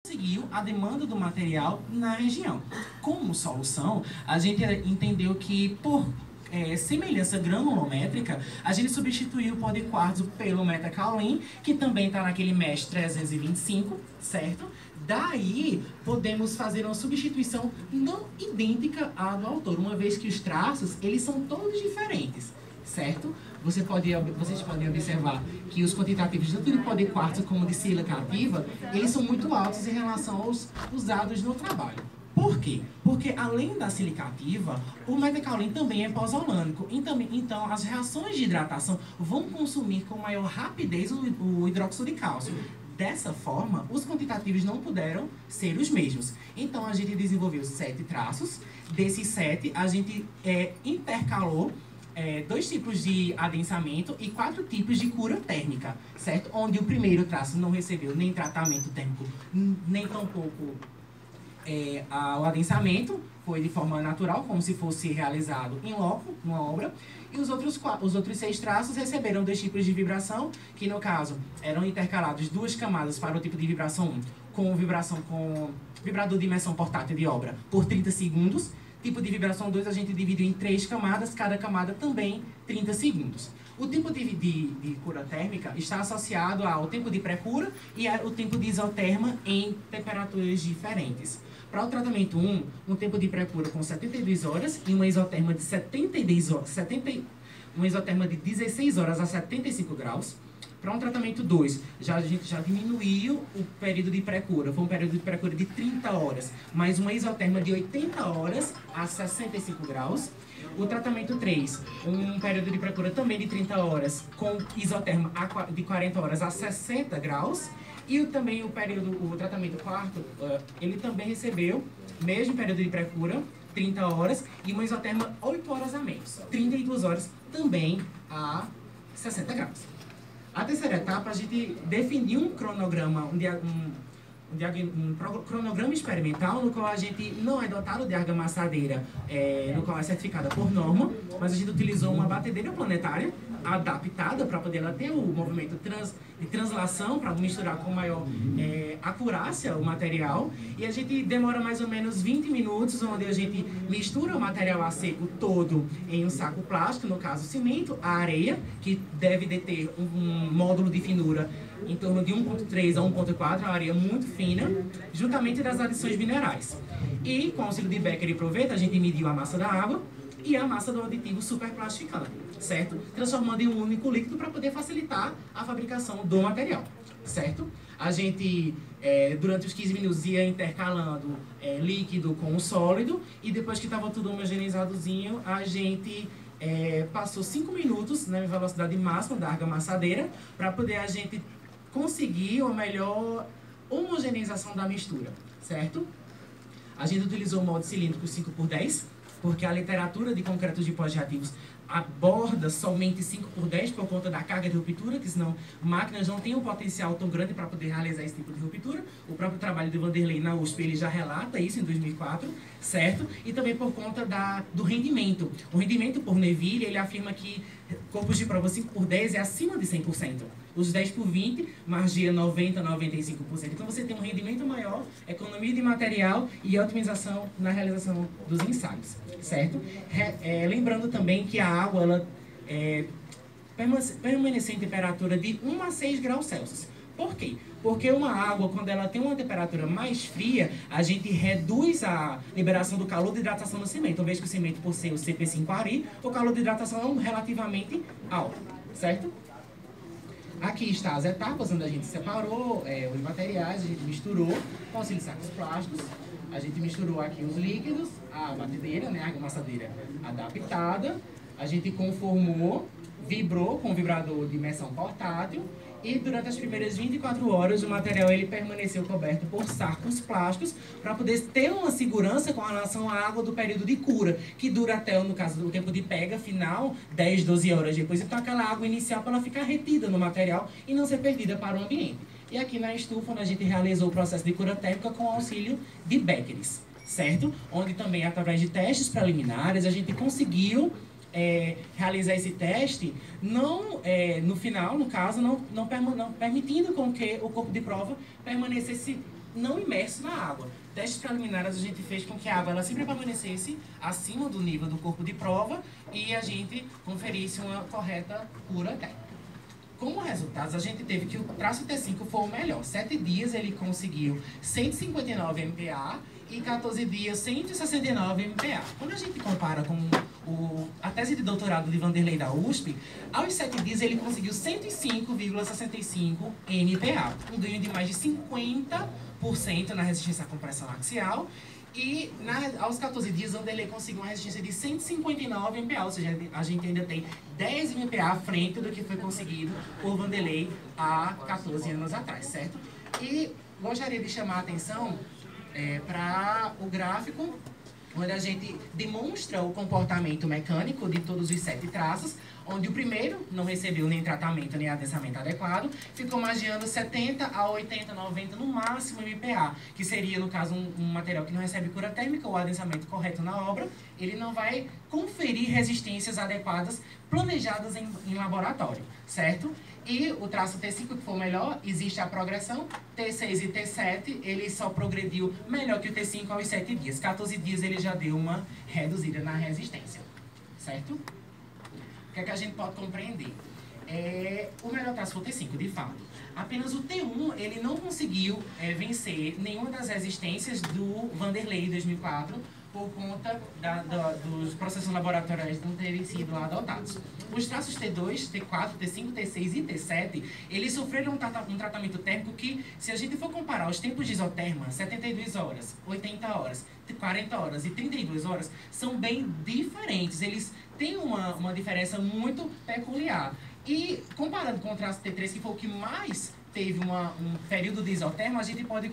conseguiu a demanda do material na região. Como solução, a gente entendeu que, por semelhança granulométrica, a gente substituiu o pó de quartzo pelo metakaolin, que também está naquele mesh 325, certo? Daí, podemos fazer uma substituição não idêntica à do autor, uma vez que os traços, eles são todos diferentes, certo? Vocês podem observar que os quantitativos, tanto de pó de quartzo como de sílica ativa, eles são muito altos em relação aos usados no trabalho. Por quê? Porque além da sílica ativa, o metakaolin também é posolânico. Então, as reações de hidratação vão consumir com maior rapidez o hidróxido de cálcio. Dessa forma, os quantitativos não puderam ser os mesmos. Então, a gente desenvolveu 7 traços. Desses 7, a gente intercalou 2 tipos de adensamento e 4 tipos de cura térmica, certo? Onde o primeiro traço não recebeu nem tratamento térmico, nem tampouco o adensamento, foi de forma natural, como se fosse realizado em loco, numa obra. E os outros 6 traços receberam 2 tipos de vibração, que no caso eram intercalados 2 camadas para o tipo de vibração 1, com vibrador de imersão portátil de obra por 30 segundos. Tipo de vibração 2 a gente dividiu em 3 camadas, cada camada também 30 segundos. O tempo de cura térmica está associado ao tempo de pré-cura e ao tempo de isoterma em temperaturas diferentes. Para o tratamento 1, um tempo de pré-cura com 72 horas e uma isoterma de 16 horas a 75 graus. Para um tratamento 2, a gente já diminuiu o período de pré-cura. Foi um período de pré-cura de 30 horas, mais uma isoterma de 80 horas a 65 graus. O tratamento 3, um período de pré-cura também de 30 horas, com isoterma de 40 horas a 60 graus. E também o tratamento 4, ele também recebeu, mesmo período de pré-cura, 30 horas, e uma isoterma 8 horas a menos, 32 horas também a 60 graus. A terceira etapa, a gente definiu um cronograma, um cronograma experimental, no qual a gente não é dotado de argamassadeira, no qual é certificada por norma, mas a gente utilizou uma batedeira planetária adaptada para poder ela ter o movimento de translação, para misturar com maior acurácia o material. E a gente demora mais ou menos 20 minutos, onde a gente mistura o material a seco todo em um saco plástico, no caso cimento, a areia, que deve deter um módulo de finura em torno de 1,3 a 1,4, uma areia muito fina, juntamente das adições minerais. E com o auxílio de Becker e Proveta, a gente mediu a massa da água e a massa do aditivo superplastificante, certo? Transformando em um único líquido para poder facilitar a fabricação do material, certo? A gente, durante os 15 minutos, ia intercalando líquido com o sólido, e depois que estava tudo homogeneizadozinho, a gente passou 5 minutos na velocidade máxima da argamassadeira para poder a gente conseguir a melhor homogeneização da mistura, certo? A gente utilizou o molde cilíndrico 5x10, porque a literatura de concretos de pós-reativos aborda somente 5x10 por conta da carga de ruptura, que senão máquinas não têm um potencial tão grande para poder realizar esse tipo de ruptura. O próprio trabalho de Vanderlei na USP, ele já relata isso em 2004, certo? E também por conta do rendimento. O rendimento por Neville, ele afirma que corpos de prova 5x10 é acima de 100%. Os 10x20 margia 90% a 95%. Então você tem um rendimento maior, economia de material e otimização na realização dos ensaios, certo? Lembrando também que a água ela permanece em temperatura de 1 a 6 graus Celsius. Por quê? Porque uma água, quando ela tem uma temperatura mais fria, a gente reduz a liberação do calor de hidratação no cimento. Uma vez que o cimento, por ser o CP5-ARI, o calor de hidratação é relativamente alto, certo? Aqui está as etapas onde a gente separou os materiais, a gente misturou com auxílio de sacos plásticos, a gente misturou aqui os líquidos, a batedeira, né, a argamassadeira adaptada, a gente conformou, vibrou com o vibrador de imersão portátil, e durante as primeiras 24 horas o material ele permaneceu coberto por sacos plásticos para poder ter uma segurança com relação à água do período de cura, que dura até, no caso do tempo de pega final, 10, 12 horas depois. Então aquela água inicial para ela ficar retida no material e não ser perdida para o ambiente. E aqui na estufa a gente realizou o processo de cura térmica com o auxílio de Beckeres, certo? Onde também através de testes preliminares a gente conseguiu realizar esse teste, no final, no caso, não permitindo com que o corpo de prova permanecesse não imerso na água. Testes preliminares a gente fez com que a água ela sempre permanecesse acima do nível do corpo de prova e a gente conferisse uma correta cura técnica. Como resultados, a gente teve que o traço T5 foi o melhor. 7 dias ele conseguiu 159 MPa e 14 dias 169 MPa. Quando a gente compara com a tese de doutorado de Vanderlei da USP, aos 7 dias ele conseguiu 105,65 MPa, um ganho de mais de 50% na resistência à compressão axial. E aos 14 dias, Vanderlei conseguiu uma resistência de 159 MPa, ou seja, a gente ainda tem 10 MPa à frente do que foi conseguido por Vanderlei há 14 anos atrás, certo? E gostaria de chamar a atenção para o gráfico, onde a gente demonstra o comportamento mecânico de todos os 7 traços, onde o primeiro não recebeu nem tratamento nem adensamento adequado, ficou margeando 70 a 80, 90 no máximo MPa, que seria, no caso, um material que não recebe cura térmica ou adensamento correto na obra, ele não vai conferir resistências adequadas planejadas em laboratório, certo? E o traço T5, que foi o melhor, existe a progressão. T6 e T7, ele só progrediu melhor que o T5 aos 7 dias. 14 dias ele já deu uma reduzida na resistência, certo? O que é que a gente pode compreender? O melhor traço foi o T5, de fato. Apenas o T1, ele não conseguiu vencer nenhuma das resistências do Vanderlei em 2004, por conta dos processos laboratoriais não terem sido adotados. Os traços T2, T4, T5, T6 e T7, eles sofreram um tratamento térmico que, se a gente for comparar os tempos de isoterma, 72 horas, 80 horas, 40 horas e 32 horas, são bem diferentes. Eles têm uma diferença muito peculiar. E, comparando com o traço T3, que foi o que mais teve um período de isoterma, a gente pode